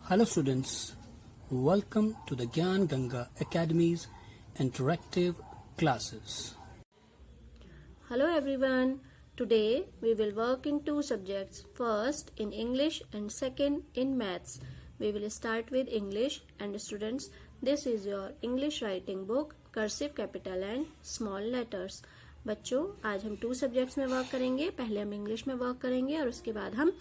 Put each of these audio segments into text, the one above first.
Hello students, welcome to the Gyan Ganga Academy's interactive classes. Hello everyone. Today we will work in two subjects. First in English and second in maths. We will start with English and students, this is your English writing book, cursive capital and small letters. बच्चों आज हम 2 subjects में work करेंगे. पहले हम English में work करेंगे और उसके बाद हम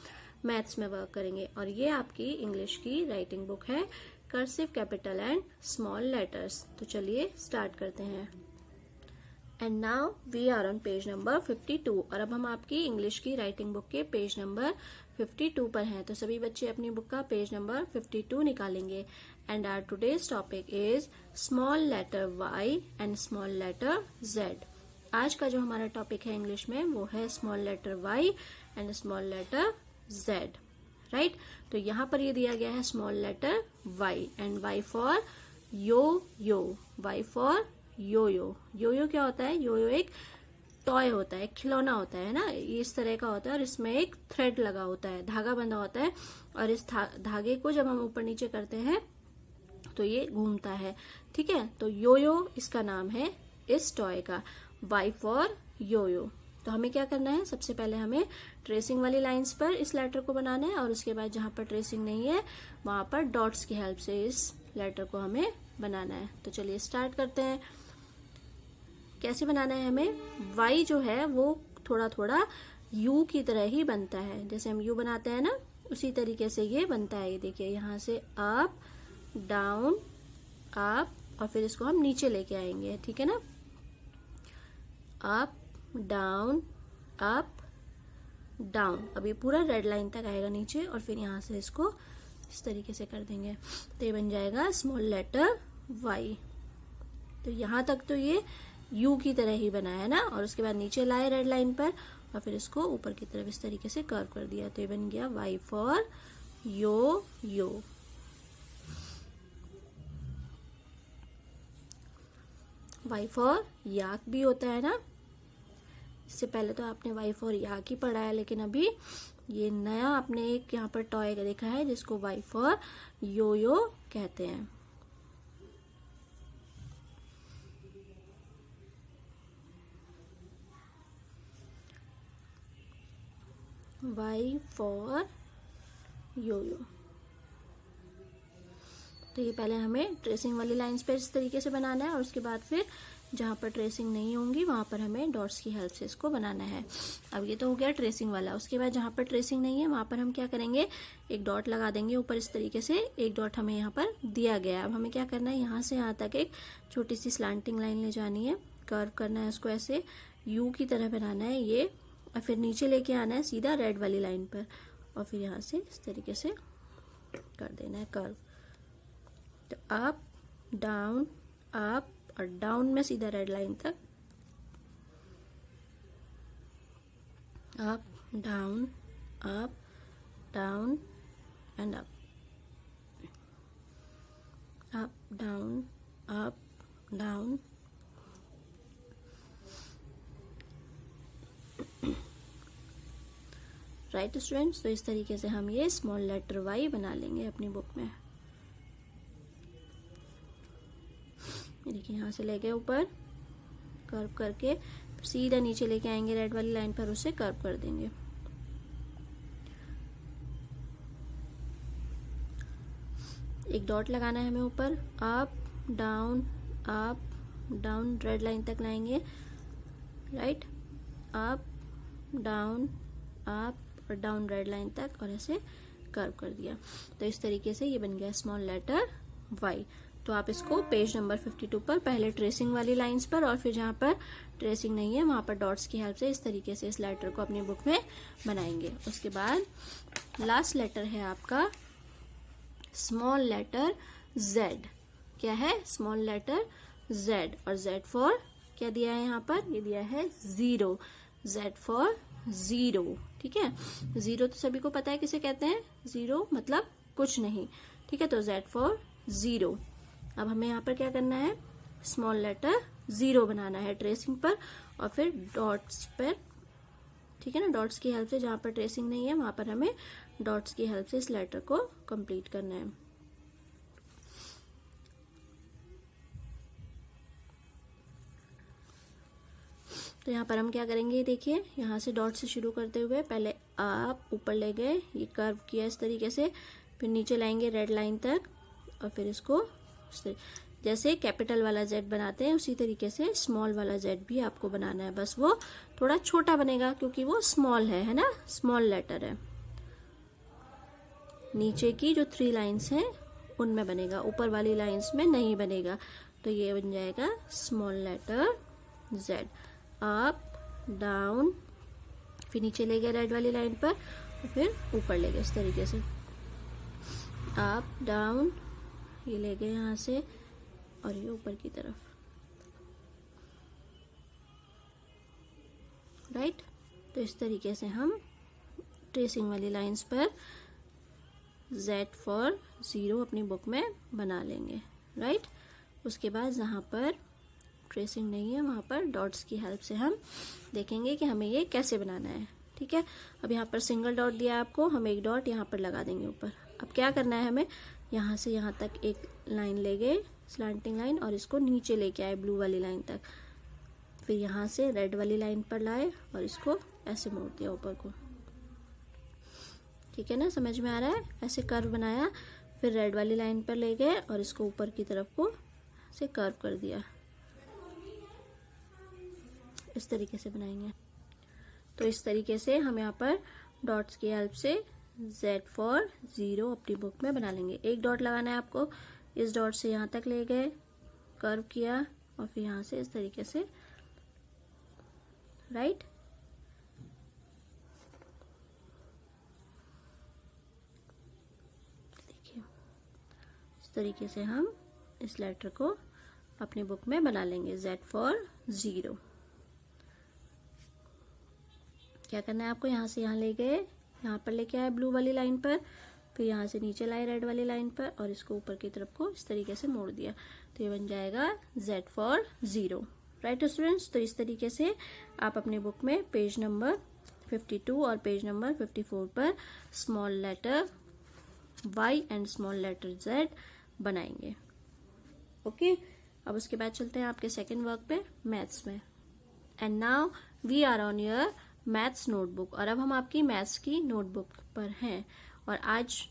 मैथ्स में वर्क करेंगे. और ये आपकी इंग्लिश की राइटिंग बुक है, cursive capital and small letters. तो चलिए स्टार्ट करते हैं. And now we are on page number 52. और अब हम आपकी इंग्लिश की राइटिंग बुक के पेज नंबर 52 पर हैं. तो सभी बच्चे अपनी बुक का पेज नंबर 52 निकालेंगे. And our today's topic is small letter Y and small letter Z. आज का जो हमारा टॉपिक है इंग्लिश में वो है small letter Y and small letter Z. Right. तो यहाँ पर ये दिया गया है small letter Y and Y for yo yo. Y for yo yo. Yo yo क्या होता है? यो यो एक टॉय होता है, खिलौना होता है ना, इस तरह का होता है और इसमें एक थ्रेड लगा होता है, धागा बंधा होता है और इस धागे को जब हम ऊपर नीचे करते हैं तो ये घूमता है. ठीक है. तो यो यो इसका नाम है इस टॉय का. वाई फॉर यो यो. तो हमें क्या करना है, सबसे पहले हमें ट्रेसिंग वाली लाइंस पर इस लेटर को बनाना है और उसके बाद जहां पर ट्रेसिंग नहीं है वहां पर डॉट्स की हेल्प से इस लेटर को हमें बनाना है. तो चलिए स्टार्ट करते हैं. कैसे बनाना है हमें? वाई जो है वो थोड़ा थोड़ा यू की तरह ही बनता है. जैसे हम यू बनाते हैं ना, उसी तरीके से ये बनता है. ये देखिए, यहाँ से अप डाउन अप और फिर इसको हम नीचे लेके आएंगे. ठीक है ना. Up down up down. अब ये पूरा रेड लाइन तक आएगा नीचे और फिर यहाँ से इसको इस तरीके से कर देंगे. तो ये बन जाएगा स्मॉल लेटर वाई. तो यहाँ तक तो ये यू की तरह ही बना है ना. और उसके बाद नीचे लाए रेड लाइन पर और फिर इसको ऊपर की तरफ इस तरीके से कर्व कर दिया. तो ये बन गया Y for yo yo. Y for yak भी होता है ना. इससे पहले तो आपने वाई फॉर याक ही पढ़ा है, लेकिन अभी ये नया आपने एक यहाँ पर टॉय देखा है जिसको वाई फॉर यो यो कहते हैं. वाई फॉर यो यो. तो ये पहले हमें ट्रेसिंग वाली लाइंस पे इस तरीके से बनाना है और उसके बाद फिर जहां पर ट्रेसिंग नहीं होंगी वहां पर हमें डॉट्स की हेल्प से इसको बनाना है. अब ये तो हो गया ट्रेसिंग वाला. उसके बाद जहां पर ट्रेसिंग नहीं है वहां पर हम क्या करेंगे, एक डॉट लगा देंगे ऊपर इस तरीके से. एक डॉट हमें यहाँ पर दिया गया है. अब हमें क्या करना है, यहाँ से यहाँ तक एक छोटी सी स्लांटिंग लाइन ले जानी है, कर्व करना है उसको, ऐसे यू की तरह बनाना है ये, और फिर नीचे लेके आना है सीधा रेड वाली लाइन पर और फिर यहाँ से इस तरीके से कर देना है कर्व. तो अप डाउन अप और डाउन में सीधा रेड लाइन तक. Up down and up down up down. Right students. तो इस तरीके से हम ये स्मॉल लेटर वाई बना लेंगे अपनी बुक में. देखिए, यहाँ से लेके ऊपर कर्व करके सीधा नीचे लेके आएंगे रेड वाली लाइन पर, उसे कर्व कर देंगे. एक डॉट लगाना है हमें ऊपर. अप डाउन रेड लाइन तक लाएंगे. राइट. अप डाउन अप और डाउन रेड लाइन तक और ऐसे कर्व कर दिया. तो इस तरीके से ये बन गया स्मॉल लेटर वाई. तो आप इसको पेज नंबर 52 पर पहले ट्रेसिंग वाली लाइंस पर और फिर जहां पर ट्रेसिंग नहीं है वहां पर डॉट्स की हेल्प से इस तरीके से इस लेटर को अपनी बुक में बनाएंगे. उसके बाद लास्ट लेटर है आपका स्मॉल लेटर जेड. क्या है? Small letter Z. और जेड फॉर क्या दिया है यहाँ पर? ये दिया है जीरो. Z for zero. ठीक है. जीरो तो सभी को पता है किसे कहते हैं. जीरो मतलब कुछ नहीं. ठीक है. तो जेड फॉर जीरो. अब हमें यहाँ पर क्या करना है, स्मॉल लेटर जीरो बनाना है ट्रेसिंग पर और फिर डॉट्स पर. ठीक है ना. डॉट्स की हेल्प से जहां पर ट्रेसिंग नहीं है वहां पर हमें डॉट्स की हेल्प से इस लेटर को कंप्लीट करना है। तो यहाँ पर हम क्या करेंगे, देखिए यहाँ से डॉट से शुरू करते हुए पहले आप ऊपर ले गए, ये कर्व किया इस तरीके से, फिर नीचे लाएंगे रेड लाइन तक और फिर इसको जैसे कैपिटल वाला जेड बनाते हैं उसी तरीके से स्मॉल वाला जेड भी आपको बनाना है, बस वो थोड़ा छोटा बनेगा क्योंकि वो स्मॉल है ना, स्मॉल लेटर है। नीचे की जो 3 लाइंस हैं उनमें बनेगा, ऊपर वाली लाइंस में नहीं बनेगा। तो ये बन जाएगा small letter Z, up down, फिर नीचे ले गए रेड वाली लाइन पर और फिर ऊपर ले गए इस तरीके से, अप डाउन, ये ले गए यहाँ से और ये ऊपर की तरफ, राइट। तो इस तरीके से हम ट्रेसिंग वाली लाइंस पर Z फॉर 0 अपनी बुक में बना लेंगे, राइट। उसके बाद जहाँ पर ट्रेसिंग नहीं है वहाँ पर डॉट्स की हेल्प से हम देखेंगे कि हमें ये कैसे बनाना है, ठीक है। अब यहाँ पर सिंगल डॉट दिया आपको, हम एक डॉट यहाँ पर लगा देंगे ऊपर। अब क्या करना है, हमें यहाँ से यहाँ तक एक लाइन ले गए, स्लैंटिंग लाइन, और इसको नीचे लेके आए ब्लू वाली लाइन तक, फिर यहाँ से रेड वाली लाइन पर लाए और इसको ऐसे मोड़ दिया ऊपर को, ठीक है ना, समझ में आ रहा है। ऐसे कर्व बनाया, फिर रेड वाली लाइन पर ले गए और इसको ऊपर की तरफ को ऐसे कर्व कर दिया, इस तरीके से बनाएंगे। तो इस तरीके से हम यहाँ पर डॉट्स की हेल्प से Z फॉर 0 अपनी बुक में बना लेंगे। एक डॉट लगाना है आपको, इस डॉट से यहाँ तक ले गए, कर्व किया और फिर यहाँ से इस तरीके से, राइट। देखिए इस तरीके से हम इस लेटर को अपनी बुक में बना लेंगे, Z फॉर 0। क्या करना है आपको, यहाँ से यहाँ ले गए, यहाँ पर लेके आए ब्लू वाली लाइन पर, फिर यहाँ से नीचे लाए रेड वाली लाइन पर और इसको ऊपर की तरफ को इस तरीके से मोड़ दिया, तो ये बन जाएगा Z फॉर 0, राइट स्टूडेंट्स। तो इस तरीके से आप अपने बुक में पेज नंबर 52 और पेज नंबर 54 पर small letter Y and small letter Z बनाएंगे, ओके। अब उसके बाद चलते हैं आपके सेकेंड वर्क पे, मैथ्स में। And now we are on your maths notebook, और अब हम आपकी मैथ्स की नोटबुक पर हैं। और आज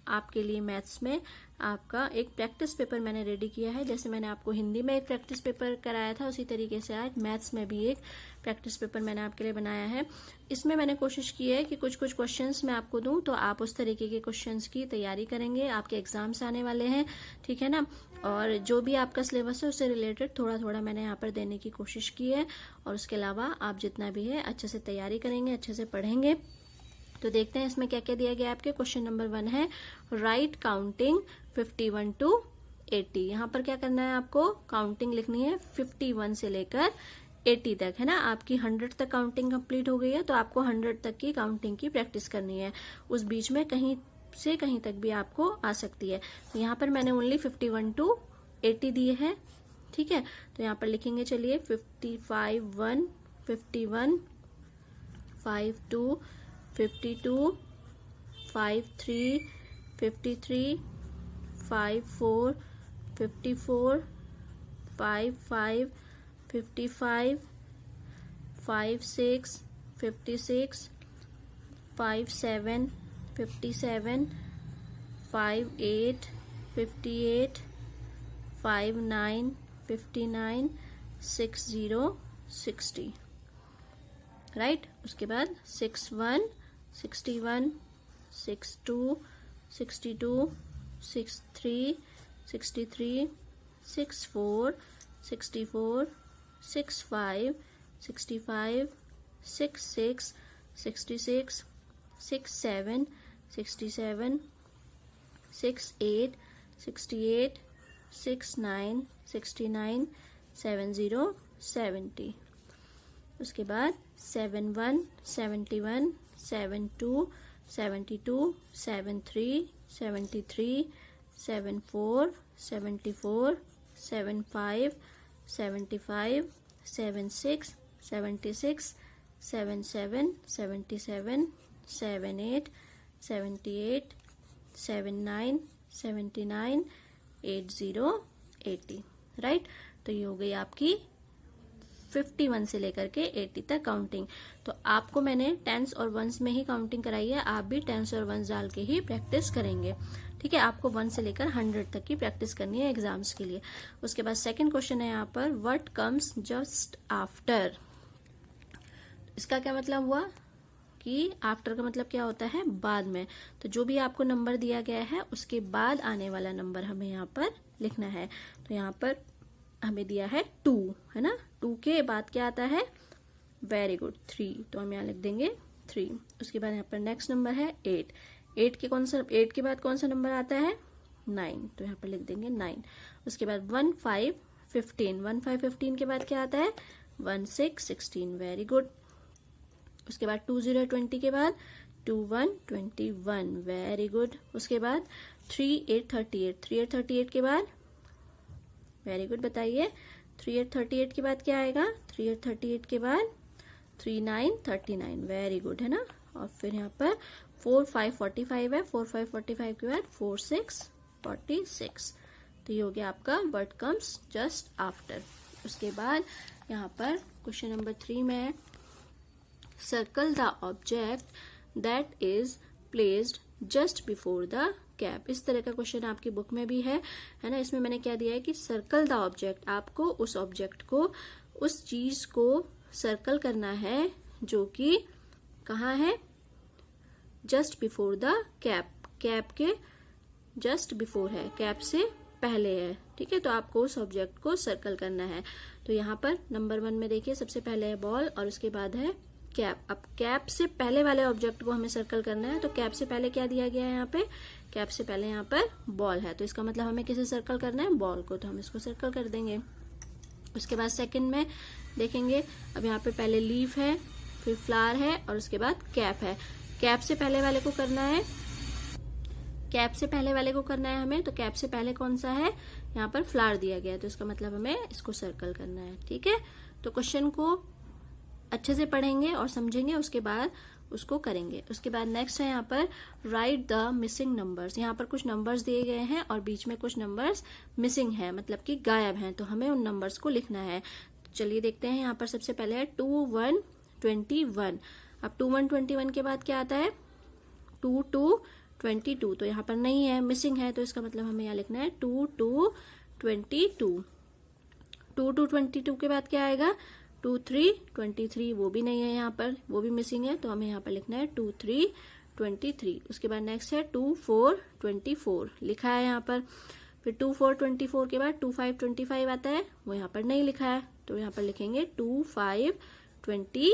आपके लिए मैथ्स में आपका एक प्रैक्टिस पेपर मैंने रेडी किया है। जैसे मैंने आपको हिंदी में एक प्रैक्टिस पेपर कराया था, उसी तरीके से आज मैथ्स में भी एक प्रैक्टिस पेपर मैंने आपके लिए बनाया है। इसमें मैंने कोशिश की है कि कुछ कुछ क्वेश्चंस मैं आपको दूं तो आप उस तरीके के क्वेश्चंस की तैयारी करेंगे, आपके एग्जाम्स आने वाले हैं, ठीक है ना। और जो भी आपका सिलेबस है उससे रिलेटेड थोड़ा थोड़ा मैंने यहाँ पर देने की कोशिश की है। और उसके अलावा आप जितना भी है अच्छे से तैयारी करेंगे, अच्छे से पढ़ेंगे। तो देखते हैं इसमें क्या क्या दिया गया है आपके। क्वेश्चन नंबर 1 है राइट काउंटिंग 51 to 80। यहाँ पर क्या करना है आपको, काउंटिंग लिखनी है 51 से लेकर 80 तक, है ना। आपकी 100 तक काउंटिंग कंप्लीट हो गई है, तो आपको 100 तक की काउंटिंग की प्रैक्टिस करनी है। उस बीच में कहीं से कहीं तक भी आपको आ सकती है। तो यहाँ पर मैंने ओनली 51 to 80 दिए हैं, ठीक है। तो यहाँ पर लिखेंगे, चलिए 55 1 51 5 2 52 5 3 53 5 4 54 5 5 55 5 6 56 5 7 57 5 8 58 5 9 59 6 0 60, राइट। उसके बाद 6 1 61 6 2 62 6 3 63 6 4 64 6 5 65 6 6 66 6 7 67 6 8 68 6 9 69 7 0 70। उसके बाद 7 1 71 7 2 72 7 3 73 7 4 74 7 5 75 7 6 76 7 7 77 7 8 78, 79, 79, 80, 80, राइट। तो ये हो गई आपकी 51 से लेकर के 80 तक काउंटिंग। तो आपको मैंने टेंस और वंस में ही काउंटिंग कराई है, आप भी टेंस और वंस डाल के ही प्रैक्टिस करेंगे, ठीक है। आपको 1 से लेकर 100 तक की प्रैक्टिस करनी है एग्जाम्स के लिए। उसके बाद सेकंड क्वेश्चन है यहाँ पर, व्हाट कम्स जस्ट आफ्टर। इसका क्या मतलब हुआ कि आफ्टर का मतलब क्या होता है, बाद में। तो जो भी आपको नंबर दिया गया है उसके बाद आने वाला नंबर हमें यहाँ पर लिखना है। तो यहाँ पर हमें दिया है 2, है ना। 2 के बाद क्या आता है, वेरी गुड, 3, तो हम यहाँ लिख देंगे 3। उसके बाद यहाँ पर नेक्स्ट नंबर है 8। 8 के बाद कौन सा नंबर आता है, 9, तो यहाँ पर लिख देंगे 9। उसके बाद 1 5 15, 1 5 15 के बाद क्या आता है, 1 6 16, वेरी गुड। उसके बाद 2 0 20 के बाद 2 1 21, वेरी गुड। उसके बाद 3 8 38, 3 8 38 के बाद, वेरी गुड, बताइए 3 8 38 के बाद क्या आएगा, 3 8 38 के बाद 3 9 39, वेरी गुड, है ना। और फिर यहाँ पर 4 5 45 है, 4 5 45 के बाद 4 6 46। तो ये हो गया आपका व्हाट कम्स जस्ट आफ्टर। उसके बाद यहाँ पर क्वेश्चन नंबर 3 में है, circle the object that is placed just before the cap. इस तरह का क्वेश्चन आपकी बुक में भी है ना। इसमें मैंने क्या दिया है कि सर्कल द ऑब्जेक्ट, आपको उस ऑब्जेक्ट को, उस चीज को सर्कल करना है जो कि कहाँ है, just before the cap, cap के जस्ट बिफोर है, कैप से पहले है, ठीक है। तो आपको उस ऑब्जेक्ट को सर्कल करना है। तो यहाँ पर नंबर 1 में देखिए सबसे पहले है बॉल और उसके बाद है कैप। अब कैप से पहले वाले ऑब्जेक्ट को हमें सर्कल करना है। तो कैप से पहले क्या दिया गया है यहाँ पे, कैप से पहले यहाँ पर बॉल है, तो इसका मतलब हमें किसे सर्कल करना है, बॉल को, तो हम इसको सर्कल कर देंगे। उसके बाद सेकंड में देखेंगे, अब यहाँ पे पहले लीफ है, फिर फ्लावर है और उसके बाद कैप है। कैप से पहले वाले को करना है, कैप से पहले वाले को करना है हमें। तो कैप से पहले कौन सा है, यहाँ पर फ्लावर दिया गया है, तो इसका मतलब हमें इसको सर्कल करना है, ठीक है। तो क्वेश्चन को अच्छे से पढ़ेंगे और समझेंगे, उसके बाद उसको करेंगे। उसके बाद नेक्स्ट है यहाँ पर राइट द मिसिंग नंबर्स। यहाँ पर कुछ नंबर्स दिए गए हैं और बीच में कुछ नंबर्स मिसिंग है, मतलब कि गायब हैं, तो हमें उन नंबर्स को लिखना है। चलिए देखते हैं। यहाँ पर सबसे पहले है 2 1 21। अब 2 1 21 के बाद क्या आता है, 2 2 22, तो यहाँ पर नहीं है, मिसिंग है, तो इसका मतलब हमें यहाँ लिखना है 2 2 22। 2 2 22 के बाद क्या आएगा, 2 3 23, वो भी नहीं है यहाँ पर, वो भी मिसिंग है, तो हमें यहाँ पर लिखना है 2 3 23। उसके बाद नेक्स्ट है 2 4 24, लिखा है यहाँ पर। फिर 2 4 24 के बाद 2 5 25 आता है, वो यहाँ पर नहीं लिखा है, तो यहाँ पर लिखेंगे 2 5 25।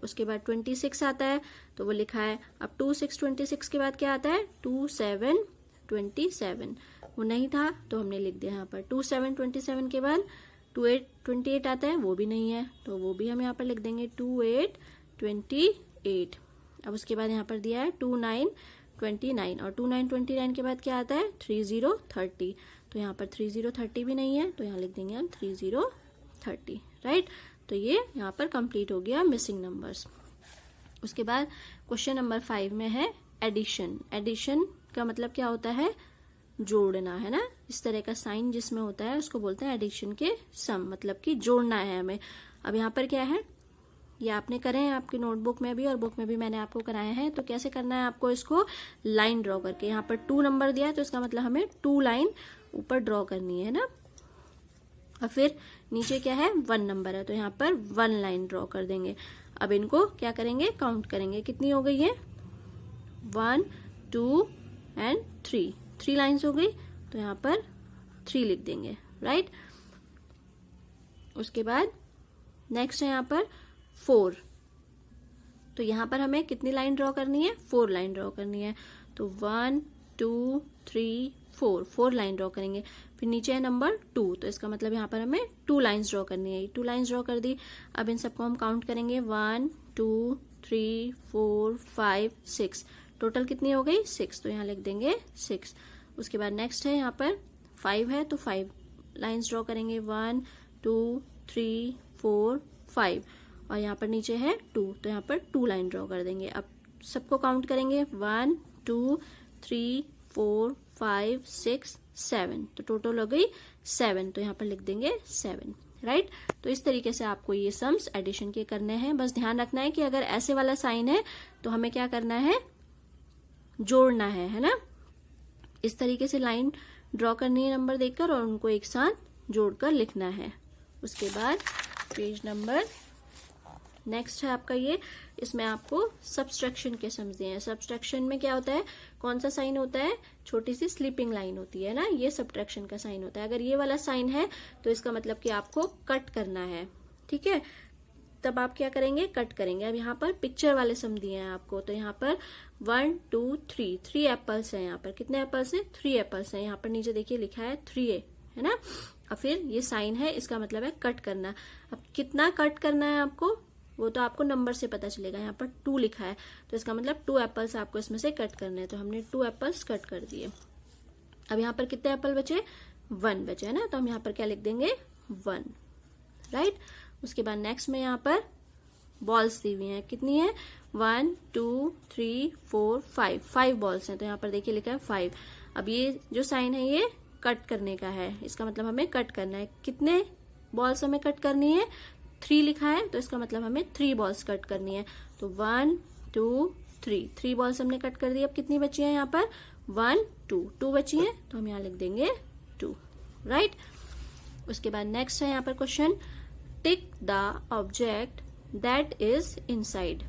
उसके बाद 26 आता है, तो वो लिखा है। अब 2 6 26 के बाद क्या आता है, 2 7 27, वो नहीं था, तो हमने लिख दिया यहाँ पर। 2 7 27 के बाद 2 8 28 आता है, वो भी नहीं है, तो वो भी हम यहाँ पर लिख देंगे 2 8 28। अब उसके बाद यहाँ पर दिया है 2 9 29, और 2 9 29 के बाद क्या आता है, 3 0 30, तो यहाँ पर 3 0 30 भी नहीं है, तो यहाँ लिख देंगे हम 3 0 30, राइट। तो ये यहाँ पर कंप्लीट हो गया मिसिंग नंबर्स। उसके बाद क्वेश्चन नंबर 5 में है एडिशन। एडिशन का मतलब क्या होता है, जोड़ना, है ना। इस तरह का साइन जिसमें होता है उसको बोलते हैं एडिशन के सम, मतलब कि जोड़ना है हमें। अब यहाँ पर क्या है, ये आपने करे हैं आपकी नोटबुक में भी और बुक में भी मैंने आपको कराए हैं। तो कैसे करना है आपको, इसको लाइन ड्रॉ करके, यहाँ पर 2 नंबर दिया है तो इसका मतलब हमें 2 लाइन ऊपर ड्रॉ करनी है ना। और फिर नीचे क्या है, 1 नंबर है, तो यहाँ पर 1 लाइन ड्रॉ कर देंगे। अब इनको क्या करेंगे, काउंट करेंगे, कितनी हो गई है, 1 2 एंड 3 लाइन्स हो गई, तो यहाँ पर 3 लिख देंगे, राइट। उसके बाद नेक्स्ट है यहाँ पर 4, तो यहाँ पर हमें कितनी लाइन ड्रॉ करनी है, 4 लाइन ड्रॉ करनी है। तो 1 2 3 4 लाइन ड्रॉ करेंगे। फिर नीचे है नंबर 2, तो इसका मतलब यहाँ पर हमें 2 लाइन्स ड्रॉ करनी है। 2 लाइन्स ड्रॉ कर दी। अब इन सबको हम काउंट करेंगे, 1 2 3 4 5 6, टोटल कितनी हो गई, 6, तो यहाँ लिख देंगे 6। उसके बाद नेक्स्ट है यहाँ पर 5 है, तो 5 लाइन्स ड्रॉ करेंगे, 1 2 3 4 5, और यहाँ पर नीचे है 2, तो यहाँ पर 2 लाइन ड्रॉ कर देंगे। अब सबको काउंट करेंगे 1 2 3 4 5 6 7, तो टोटल हो गई 7, तो यहाँ पर लिख देंगे 7, राइट। तो इस तरीके से आपको ये सम्स एडिशन के करने हैं। बस ध्यान रखना है कि अगर ऐसे वाला साइन है तो हमें क्या करना है, जोड़ना है ना। इस तरीके से लाइन ड्रॉ करनी है नंबर देखकर और उनको एक साथ जोड़कर लिखना है। उसके बाद पेज नंबर नेक्स्ट है आपका ये, इसमें आपको सब्सट्रैक्शन के सम्स दिए हैं। सब्सट्रैक्शन में क्या होता है, कौन सा साइन होता है, छोटी सी स्लीपिंग लाइन होती है ना, ये सब्ट्रैक्शन का साइन होता है। अगर ये वाला साइन है तो इसका मतलब कि आपको कट करना है, ठीक है। तब आप क्या करेंगे, कट करेंगे। अब यहाँ पर पिक्चर वाले सम दिए हैं आपको, तो यहाँ पर 1 2 3 3 एप्पल्स हैं। यहाँ पर कितने एप्पल्स हैं, 3 एप्पल्स हैं। यहाँ पर नीचे देखिए लिखा है 3A, है ना। और फिर ये साइन है, इसका मतलब है कट करना। अब कितना कट करना है आपको, वो तो आपको नंबर से पता चलेगा। यहाँ पर 2 लिखा है, तो इसका मतलब 2 एप्पल्स आपको इसमें से कट करने हैं। तो हमने 2 एप्पल्स कट कर दिए। अब यहाँ पर कितने एप्पल बचे, 1 बचे, है ना। तो हम यहाँ पर क्या लिख देंगे, 1, राइट। उसके बाद नेक्स्ट में यहाँ पर बॉल्स दी हुई हैं, कितनी है, 1 2 3 4 5 बॉल्स हैं। तो यहाँ पर देखिए लिखा है 5। अब ये जो साइन है ये कट करने का है, इसका मतलब हमें कट करना है। कितने बॉल्स हमें कट करनी है, 3 लिखा है, तो इसका मतलब हमें 3 बॉल्स कट करनी है। तो 1 2 3 बॉल्स हमने कट कर दी। अब कितनी बची है यहाँ पर, 1 2 बची है, तो हम यहाँ लिख देंगे 2, राइट। उसके बाद नेक्स्ट है यहाँ पर question, tick the object that is inside.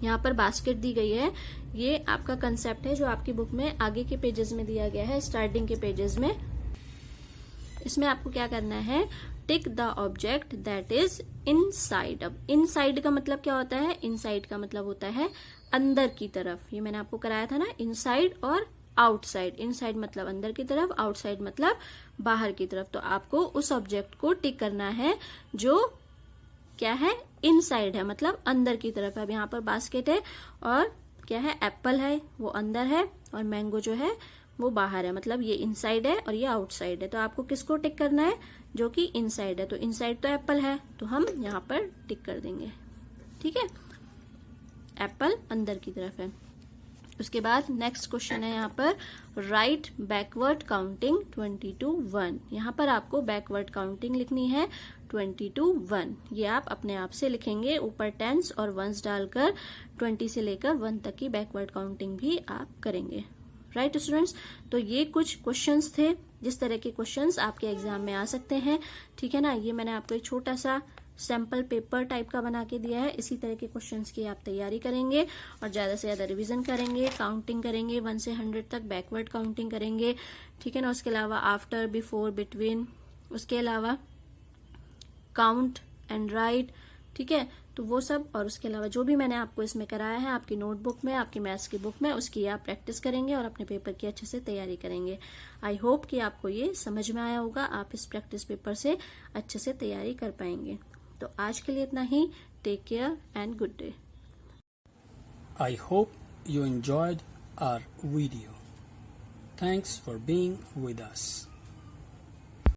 यहाँ पर बास्केट दी गई है, ये आपका कंसेप्ट है जो आपकी बुक में आगे के पेजेस में दिया गया है, स्टार्टिंग के पेजेस में। इसमें आपको क्या करना है, tick the object that is inside. अब इनसाइड का मतलब क्या होता है, इनसाइड का मतलब होता है अंदर की तरफ। ये मैंने आपको कराया था ना, इनसाइड और आउटसाइड। इनसाइड मतलब अंदर की तरफ, आउटसाइड मतलब बाहर की तरफ। तो आपको उस ऑब्जेक्ट को टिक करना है जो क्या है, इनसाइड है, मतलब अंदर की तरफ है। अब यहाँ पर बास्केट है और क्या है, एप्पल है, वो अंदर है, और मैंगो जो है वो बाहर है, मतलब ये इनसाइड है और ये आउटसाइड है। तो आपको किसको टिक करना है, जो कि इनसाइड है। तो इनसाइड तो एप्पल है, तो हम यहाँ पर टिक कर देंगे, ठीक है। एप्पल अंदर की तरफ है। उसके बाद नेक्स्ट क्वेश्चन है यहाँ पर, राइट बैकवर्ड काउंटिंग 20 to 1। यहाँ पर आपको बैकवर्ड काउंटिंग लिखनी है 20 to 1। ये आप अपने आप से लिखेंगे, ऊपर टेंस और वंस डालकर 20 से लेकर 1 तक की बैकवर्ड काउंटिंग भी आप करेंगे, राइट स्टूडेंट्स। तो ये कुछ क्वेश्चंस थे, जिस तरह के क्वेश्चंस आपके एग्जाम में आ सकते हैं, ठीक है ना। ये मैंने आपको एक छोटा सा सैंपल पेपर टाइप का बना के दिया है। इसी तरह के क्वेश्चंस की आप तैयारी करेंगे और ज्यादा से ज्यादा रिवीजन करेंगे, काउंटिंग करेंगे 1 से 100 तक, बैकवर्ड काउंटिंग करेंगे, ठीक है ना। उसके अलावा आफ्टर, बिफोर, बिटवीन, उसके अलावा काउंट एंड राइट, ठीक है। तो वो सब, और उसके अलावा जो भी मैंने आपको इसमें कराया है आपकी नोटबुक में, आपकी मैथ्स की बुक में, उसकी आप प्रैक्टिस करेंगे और अपने पेपर की अच्छे से तैयारी करेंगे। आई होप कि आपको ये समझ में आया होगा, आप इस प्रैक्टिस पेपर से अच्छे से तैयारी कर पाएंगे। तो आज के लिए इतना ही। Take care and good day. I hope you enjoyed our video. Thanks for being with us.